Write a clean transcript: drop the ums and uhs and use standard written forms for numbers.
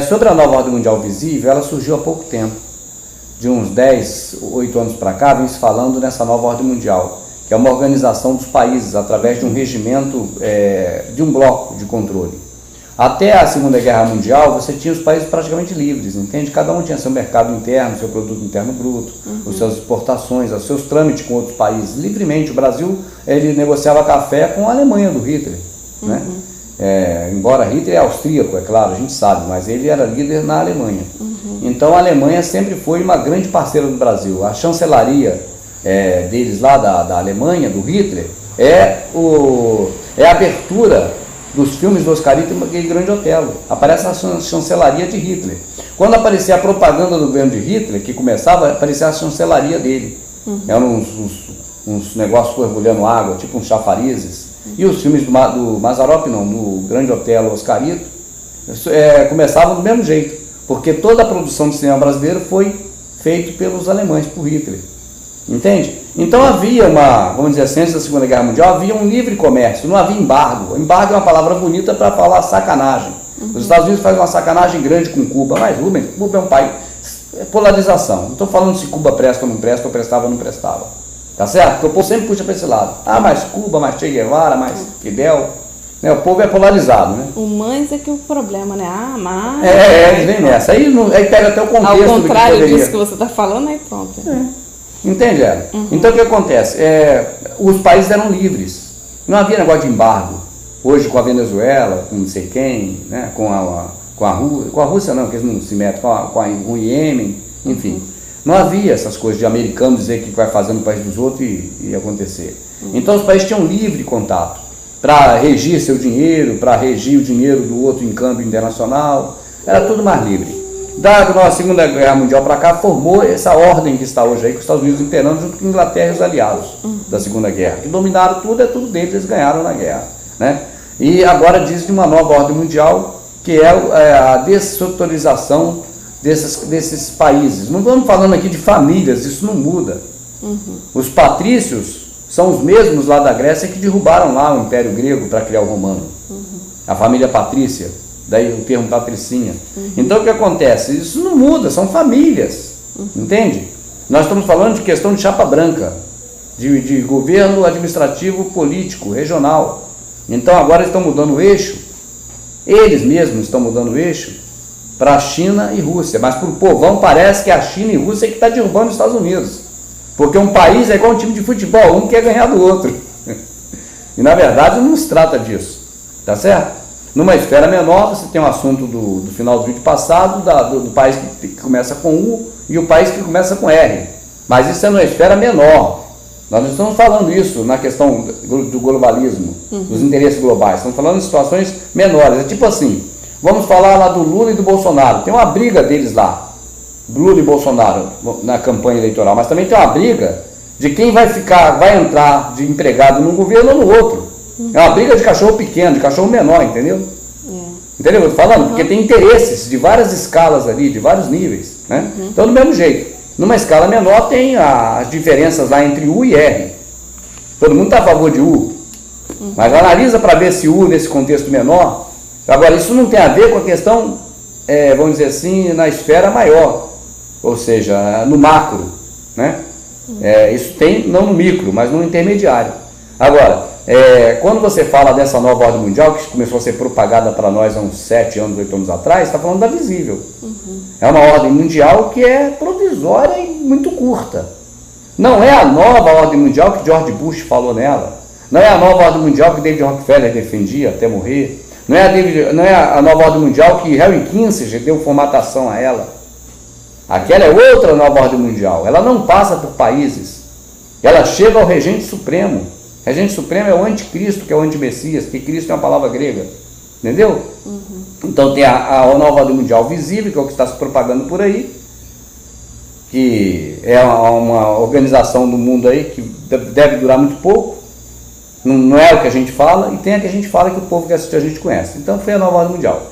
Sobre a nova ordem mundial visível, ela surgiu há pouco tempo. De uns 8 anos para cá, vem se falando nessa nova ordem mundial, que é uma organização dos países através de um regimento, de um bloco de controle. Até a Segunda Guerra Mundial, você tinha os países praticamente livres, entende? Cada um tinha seu mercado interno, seu produto interno bruto, as suas exportações, os seus trâmites com outros países, livremente. O Brasil, ele negociava café com a Alemanha do Hitler, né? Embora Hitler é austríaco, é claro, a gente sabe, mas ele era líder na Alemanha. Então a Alemanha sempre foi uma grande parceira do Brasil. A chancelaria deles lá da Alemanha, do Hitler, é a abertura dos filmes do Oscarito e aquele Grande Otelo. Aparece a chancelaria de Hitler. Quando aparecia a propaganda do governo de Hitler, que começava, aparecia a chancelaria dele. Eram uns negócios borbulhando água, tipo uns chafarizes. E os filmes do Mazzaropi, não, do Grande Otelo, Oscarito, começavam do mesmo jeito, porque toda a produção de cinema brasileiro foi feita pelos alemães, por Hitler. Entende? Então havia vamos dizer assim, antes da Segunda Guerra Mundial, havia um livre comércio, não havia embargo. Embargo é uma palavra bonita para falar sacanagem. Os Estados Unidos fazem uma sacanagem grande com Cuba, mas Cuba é um país... polarização. Não estou falando se Cuba presta ou não presta, ou prestava ou não prestava. Tá certo? Porque o povo sempre puxa para esse lado. Mais Cuba, mais Che Guevara, mais Fidel. O povo é polarizado, né? O mães é que é o problema, né? Mas... eles vêm nessa. Aí pega até o contexto. Ao contrário disso que você está falando, aí pronto. Entende, Ela? Então o que acontece? Os países eram livres. Não havia negócio de embargo. Hoje com a Venezuela, com não sei quem, né? com a Rússia não, que eles não se metem, com o Iêmen, enfim. Não havia essas coisas de americano dizer o que vai fazer no país dos outros e acontecer. Então os países tinham livre contato para regir seu dinheiro, para regir o dinheiro do outro em câmbio internacional. Era tudo mais livre. Da Segunda Guerra Mundial para cá, formou essa ordem que está hoje aí, com os Estados Unidos imperando junto com a Inglaterra e os aliados da Segunda Guerra, que dominaram tudo, tudo deles, eles ganharam na guerra, né? E agora diz de uma nova ordem mundial, que é a dessetorização desses países. Não estamos falando aqui de famílias, isso não muda. Os patrícios são os mesmos lá da Grécia que derrubaram lá o Império Grego para criar o Romano. A família patrícia. Daí o termo patricinha. Então o que acontece? Isso não muda, são famílias. Entende? Nós estamos falando de questão de chapa branca, de governo administrativo, político, regional. Então agora estão mudando o eixo, eles mesmos estão mudando o eixo para a China e Rússia. Mas para o povão parece que a China e a Rússia é que está derrubando os Estados Unidos. Porque um país é igual um time de futebol, um quer ganhar do outro. E na verdade não se trata disso. Tá certo? Numa esfera menor, você tem um assunto do final do vídeo passado, do país que começa com U e o país que começa com R. Mas isso é numa esfera menor. Nós não estamos falando isso na questão do globalismo, dos interesses globais. Estamos falando de situações menores. É tipo assim, vamos falar lá do Lula e do Bolsonaro. Tem uma briga deles lá, Lula e Bolsonaro, na campanha eleitoral. Mas também tem uma briga de quem vai entrar de empregado num governo ou no outro. É uma briga de cachorro pequeno, de cachorro menor, entendeu? Entendeu o que eu estou falando? Porque tem interesses de várias escalas ali, de vários níveis, né? Então, do mesmo jeito, numa escala menor tem as diferenças lá entre U e R. Todo mundo está a favor de U, mas analisa para ver se U nesse contexto menor. Agora, isso não tem a ver com a questão, vamos dizer assim, na esfera maior, ou seja, no macro, né? Isso tem, não no micro, mas no intermediário. Agora, quando você fala dessa nova ordem mundial, que começou a ser propagada para nós há uns 7 anos, 8 anos atrás, está falando da visível. É uma ordem mundial que é provisória e muito curta. Não é a nova ordem mundial que George Bush falou nela. Não é a nova ordem mundial que David Rockefeller defendia até morrer. Não é a nova ordem mundial que Henry Kissinger deu formatação a ela. Aquela é outra nova ordem mundial. Ela não passa por países. Ela chega ao regente supremo. Regente supremo é o anticristo, que é o antimessias, porque Cristo é uma palavra grega. Entendeu? Então tem a nova ordem mundial visível, que é o que está se propagando por aí, que é uma organização do mundo aí que deve durar muito pouco. Não é o que a gente fala, e tem a que a gente fala que o povo que assiste a gente conhece. Então foi a nova ordem mundial.